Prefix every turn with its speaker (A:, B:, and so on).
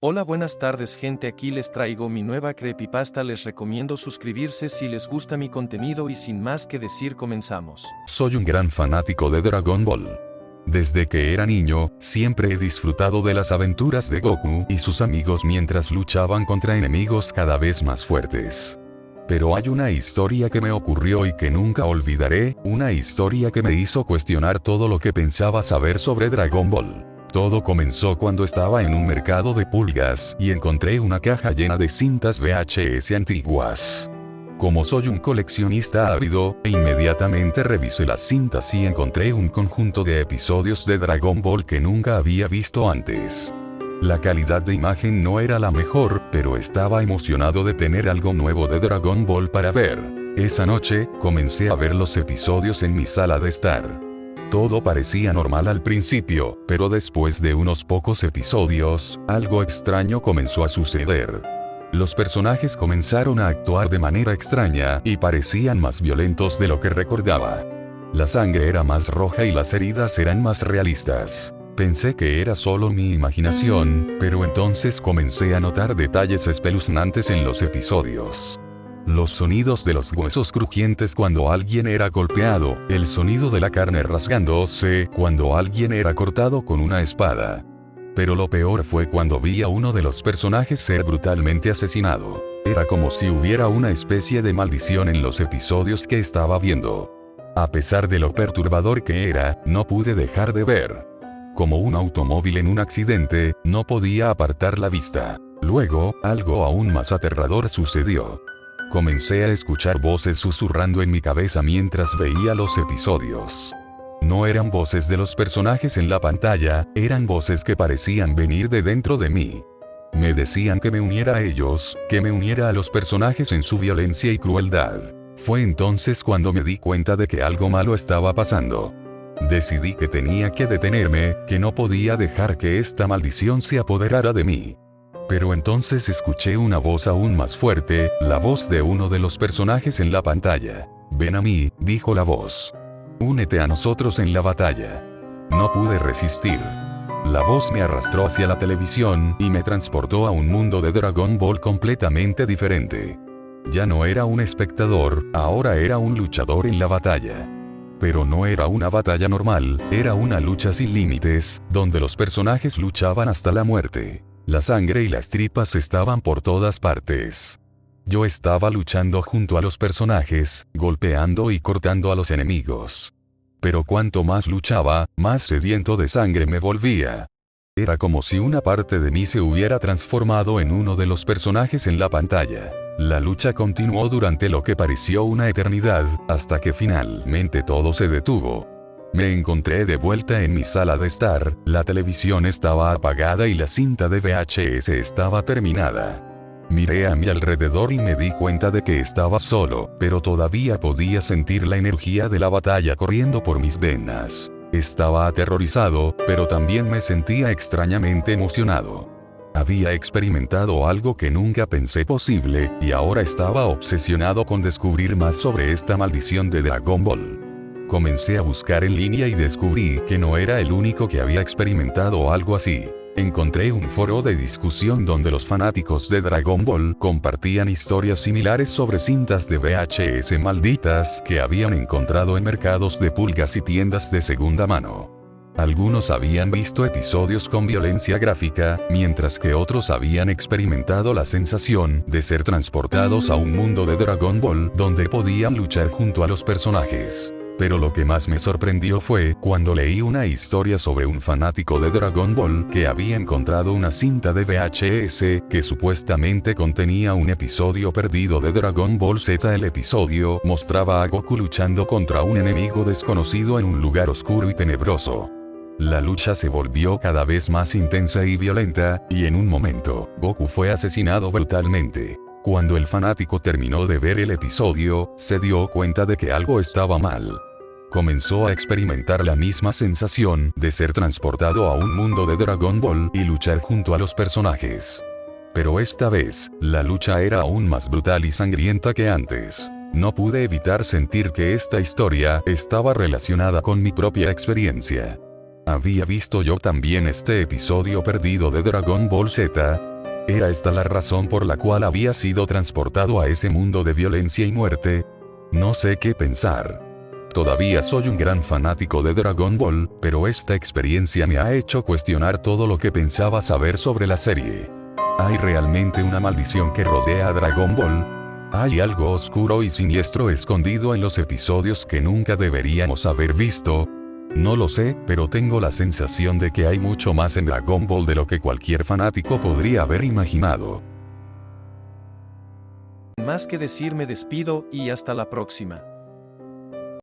A: Hola, buenas tardes gente, aquí les traigo mi nueva creepypasta, les recomiendo suscribirse si les gusta mi contenido y sin más que decir comenzamos.
B: Soy un gran fanático de Dragon Ball. Desde que era niño, siempre he disfrutado de las aventuras de Goku y sus amigos mientras luchaban contra enemigos cada vez más fuertes. Pero hay una historia que me ocurrió y que nunca olvidaré, una historia que me hizo cuestionar todo lo que pensaba saber sobre Dragon Ball. Todo comenzó cuando estaba en un mercado de pulgas y encontré una caja llena de cintas VHS antiguas. Como soy un coleccionista ávido, inmediatamente revisé las cintas y encontré un conjunto de episodios de Dragon Ball que nunca había visto antes. La calidad de imagen no era la mejor, pero estaba emocionado de tener algo nuevo de Dragon Ball para ver. Esa noche, comencé a ver los episodios en mi sala de estar. Todo parecía normal al principio, pero después de unos pocos episodios, algo extraño comenzó a suceder. Los personajes comenzaron a actuar de manera extraña y parecían más violentos de lo que recordaba. La sangre era más roja y las heridas eran más realistas. Pensé que era solo mi imaginación, pero entonces comencé a notar detalles espeluznantes en los episodios. Los sonidos de los huesos crujientes cuando alguien era golpeado, el sonido de la carne rasgándose cuando alguien era cortado con una espada. Pero lo peor fue cuando vi a uno de los personajes ser brutalmente asesinado. Era como si hubiera una especie de maldición en los episodios que estaba viendo. A pesar de lo perturbador que era, no pude dejar de ver. Como un automóvil en un accidente, no podía apartar la vista. Luego, algo aún más aterrador sucedió. Comencé a escuchar voces susurrando en mi cabeza mientras veía los episodios. No eran voces de los personajes en la pantalla, eran voces que parecían venir de dentro de mí. Me decían que me uniera a ellos, que me uniera a los personajes en su violencia y crueldad. Fue entonces cuando me di cuenta de que algo malo estaba pasando. Decidí que tenía que detenerme, que no podía dejar que esta maldición se apoderara de mí. Pero entonces escuché una voz aún más fuerte, la voz de uno de los personajes en la pantalla. «Ven a mí», dijo la voz. «Únete a nosotros en la batalla». No pude resistir. La voz me arrastró hacia la televisión y me transportó a un mundo de Dragon Ball completamente diferente. Ya no era un espectador, ahora era un luchador en la batalla. Pero no era una batalla normal, era una lucha sin límites, donde los personajes luchaban hasta la muerte. La sangre y las tripas estaban por todas partes. Yo estaba luchando junto a los personajes, golpeando y cortando a los enemigos. Pero cuanto más luchaba, más sediento de sangre me volvía. Era como si una parte de mí se hubiera transformado en uno de los personajes en la pantalla. La lucha continuó durante lo que pareció una eternidad, hasta que finalmente todo se detuvo. Me encontré de vuelta en mi sala de estar, la televisión estaba apagada y la cinta de VHS estaba terminada. Miré a mi alrededor y me di cuenta de que estaba solo, pero todavía podía sentir la energía de la batalla corriendo por mis venas. Estaba aterrorizado, pero también me sentía extrañamente emocionado. Había experimentado algo que nunca pensé posible, y ahora estaba obsesionado con descubrir más sobre esta maldición de Dragon Ball. Comencé a buscar en línea y descubrí que no era el único que había experimentado algo así. Encontré un foro de discusión donde los fanáticos de Dragon Ball compartían historias similares sobre cintas de VHS malditas que habían encontrado en mercados de pulgas y tiendas de segunda mano. Algunos habían visto episodios con violencia gráfica, mientras que otros habían experimentado la sensación de ser transportados a un mundo de Dragon Ball donde podían luchar junto a los personajes. Pero lo que más me sorprendió fue cuando leí una historia sobre un fanático de Dragon Ball que había encontrado una cinta de VHS que supuestamente contenía un episodio perdido de Dragon Ball Z. El episodio mostraba a Goku luchando contra un enemigo desconocido en un lugar oscuro y tenebroso. La lucha se volvió cada vez más intensa y violenta, y en un momento, Goku fue asesinado brutalmente. Cuando el fanático terminó de ver el episodio, se dio cuenta de que algo estaba mal. Comenzó a experimentar la misma sensación de ser transportado a un mundo de Dragon Ball y luchar junto a los personajes. Pero esta vez, la lucha era aún más brutal y sangrienta que antes. No pude evitar sentir que esta historia estaba relacionada con mi propia experiencia. Había visto yo también este episodio perdido de Dragon Ball Z. ¿Era esta la razón por la cual había sido transportado a ese mundo de violencia y muerte? No sé qué pensar. Todavía soy un gran fanático de Dragon Ball, pero esta experiencia me ha hecho cuestionar todo lo que pensaba saber sobre la serie. ¿Hay realmente una maldición que rodea a Dragon Ball? ¿Hay algo oscuro y siniestro escondido en los episodios que nunca deberíamos haber visto? No lo sé, pero tengo la sensación de que hay mucho más en Dragon Ball de lo que cualquier fanático podría haber imaginado.
A: Sin más que decir, me despido y hasta la próxima.